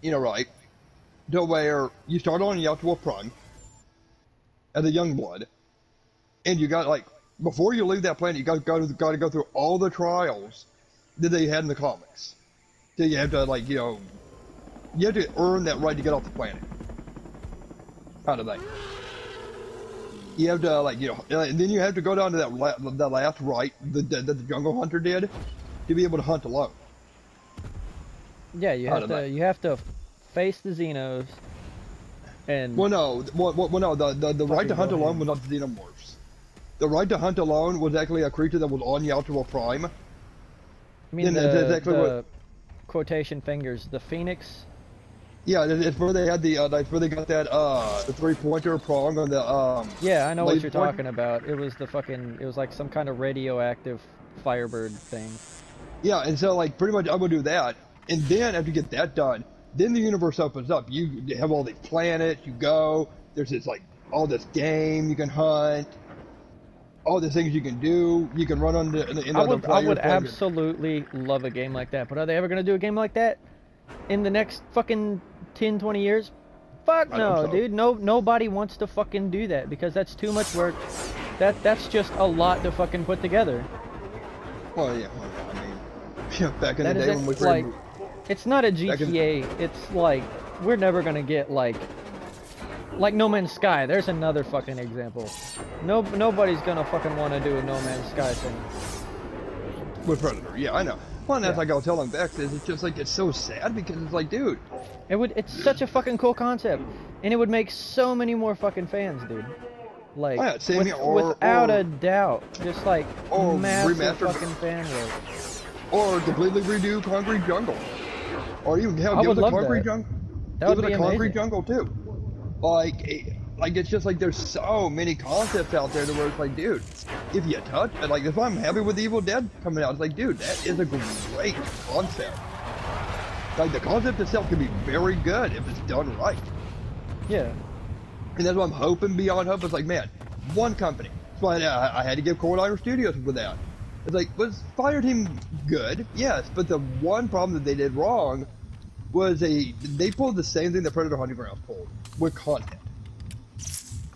You know, right? To where you start on Yalta Prime as a young blood, and you got like before you leave that planet, you got to go through all the trials that they had in the comics. So you have to like you have to earn that right to get off the planet. Kind of thing. You have to like and then you have to go down to that last right that the Jungle Hunter did to be able to hunt alone. Yeah, you have to face the Xenos. And well, no, the right to hunt alone was not the Xenomorphs. The right to hunt alone was actually a creature that was on Yalta Prime. I mean the quotation fingers, the Phoenix. Yeah, it's where they had that's where they got that the 3-pointer prong on the Yeah, I know what you're talking about. It was it was like some kind of radioactive Firebird thing. Yeah, and so like pretty much I would do that, and then after you get that done, then the universe opens up. You have all these planets. You go. There's this like all this game you can hunt. All the things you can do. You can run on the. I would absolutely love a game like that. But are they ever gonna do a game like that in the next fucking 10, 20 years? Fuck no, dude. Nobody wants to fucking do that because that's too much work. That's just a lot to fucking put together. Well, yeah. I mean, yeah, back in the day when we like, it's not a GTA. It's like we're never gonna get like No Man's Sky. There's another fucking example. Nobody's gonna fucking want to do a No Man's Sky thing. With Predator, yeah, I know. Well, and that's like I was telling Vex, it's just like it's so sad because it's like, dude, it's such a fucking cool concept, and it would make so many more fucking fans, dude. Like, without a doubt, just like massive fucking fan work. Or completely redo Concrete Jungle, or even give it a Concrete Jungle. Give it a Concrete Jungle too. Like it's just like there's so many concepts out there where it's like, dude, if you touch it, like if I'm happy with Evil Dead coming out, it's like, dude, that is a great concept. Like the concept itself can be very good if it's done right. Yeah. And that's what I'm hoping beyond hope. It's like, man, one company. That's why I had to give Cold Iron Studios with that. It's like, was Fireteam good? Yes, but the one problem that they did wrong was they pulled the same thing that Predator Hunting Grounds pulled with content.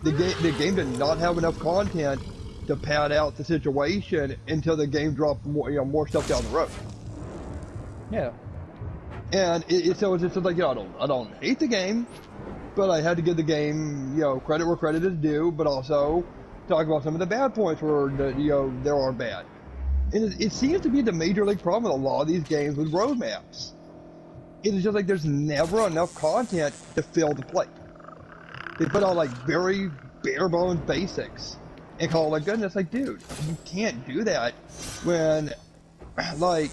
The game did not have enough content to pad out the situation until the game dropped more stuff down the road. Yeah. And so it's just like, I don't hate the game, but I had to give the game credit where credit is due, but also talk about some of the bad points where there are bad. And it seems to be the major league problem with a lot of these games with roadmaps. It's just like there's never enough content to fill the plate. They put out like very bare bones basics and call it goodness. Like, dude, you can't do that when like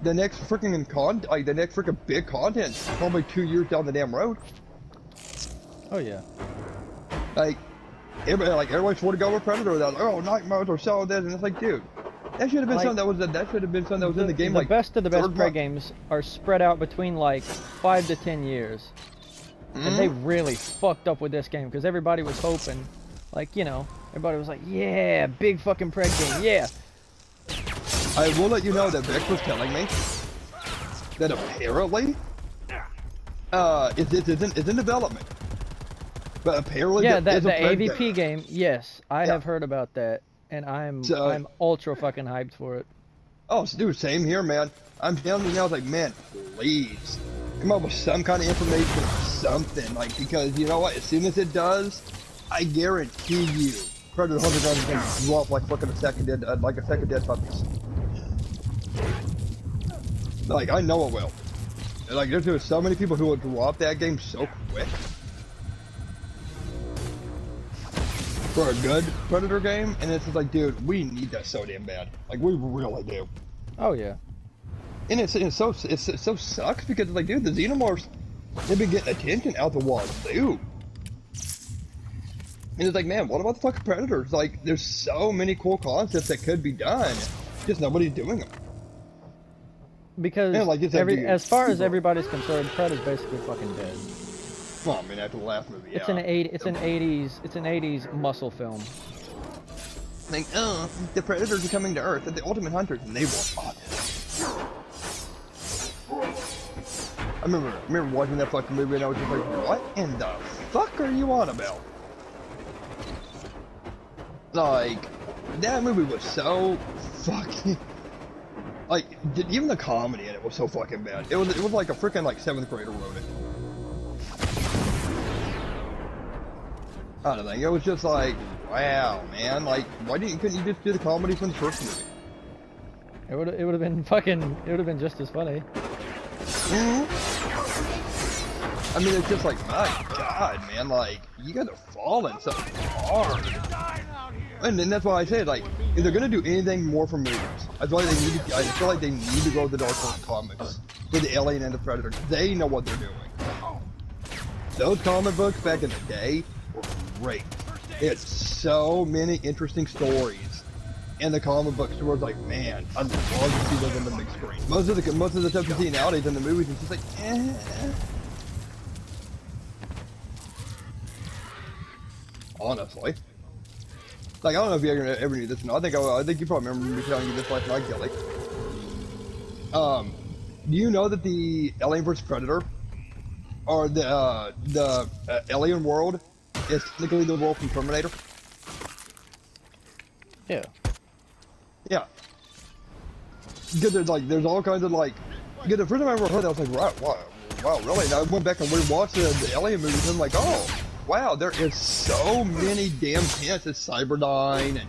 the next freaking big content's probably 2 years down the damn road. Oh yeah. Like everybody swore to go with Predator. They're like, oh, night modes or so this, and it's like, dude, that should have been something that was in the game. The best of the best Prey games are spread out between like 5 to 10 years. And they really fucked up with this game because everybody was hoping, like, everybody was like, yeah, big fucking Prey game, yeah. I will let you know that Vex was telling me that apparently it's in development. But apparently the AVP game, yes, I have heard about that, and I'm ultra fucking hyped for it. Oh, dude, same here, man. I'm telling you now, it's like, man, please come up with some kind of information or something, like, because you know what? As soon as it does, I guarantee you, Predator Hunter Grounds is gonna drop like fucking a second dead puppies. Like, I know it will. And, like, there's so many people who will drop that game so quick. For a good Predator game, and it's just like, dude, we need that so damn bad. Like, we really do. Oh yeah. And it so sucks because it's like, dude, the Xenomorphs, they've been getting attention out the wazoo. And it's like, man, what about the fucking Predators? Like, there's so many cool concepts that could be done, just nobody's doing them. Because as far as everybody's concerned, Predator's basically fucking dead. Well, I mean, after the last movie, it's an 80s muscle film. Like, the Predators are coming to Earth, they're the ultimate hunters, and they want autism. remember watching that fucking movie and I was just like, what in the fuck are you on about? Like, that movie was so fucking, like, even the comedy in it was so fucking bad. It was like a freaking like 7th grader wrote it. I don't think it was just like, wow, man, like, couldn't you just do the comedy from the first movie? It would have been fucking. It would have been just as funny. I mean, it's just like, my God, man, like, you guys are falling so hard. And then that's why I said, like, if they're gonna do anything more for movies, I feel like they need to go to the Dark Horse comics for the Alien and the Predator. They know what they're doing. Those comic books back in the day were great. They had so many interesting stories. And the comic book stores, like, man, I'd love to see those on the big screen. Most of the stuff you see nowadays in the movies is just like, eh. Honestly, like, I don't know if you ever knew this or not. I think you probably remember me telling you this last night, Kelly. Do you know that the Alien vs Predator, or the Alien world, is technically the world from Terminator? Yeah. Yeah. Because there's all kinds of like, because the first time I ever heard that, I was like, wow, really? And I went back and rewatched the Alien movies, and I'm like, oh, wow, there is so many damn hints at Cyberdyne and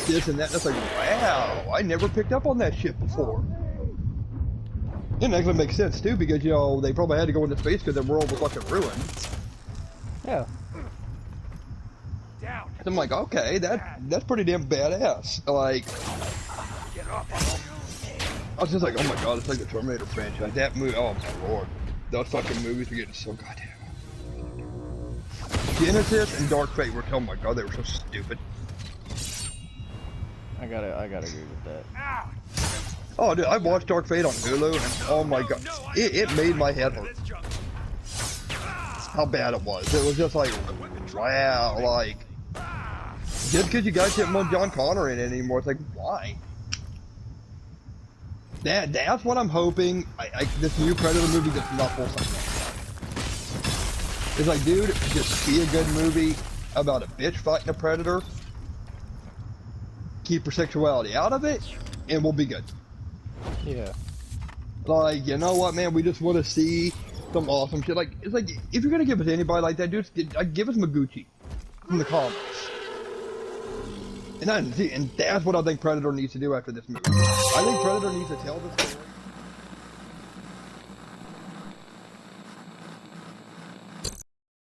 this and that. And it's like, wow, I never picked up on that shit before. It actually makes sense too, because you know they probably had to go into space because their world was fucking ruined. Yeah. So I'm like, okay, that's pretty damn badass. Like, I was just like, oh my god, it's like the Terminator franchise. That movie, oh my lord, those fucking movies were getting so goddamn. Genesis and Dark Fate were, oh my god, they were so stupid. I gotta agree with that. Oh dude, I watched Dark Fate on Hulu, and oh my god, it made my head hurt. How bad it was. It was just like, wow, like, just because you guys didn't want John Connor in it anymore, it's like, why? That's what I'm hoping. This new Predator movie does not pull something like that. It's like, dude, just be a good movie about a bitch fighting a predator. Keep her sexuality out of it, and we'll be good. Yeah. Like, you know what, man? We just want to see some awesome shit. Like, it's like, if you're gonna give us anybody like that, dude, give us Maguchi from the comics. And that's what I think Predator needs to do after this movie. I think Predator needs to tell the story.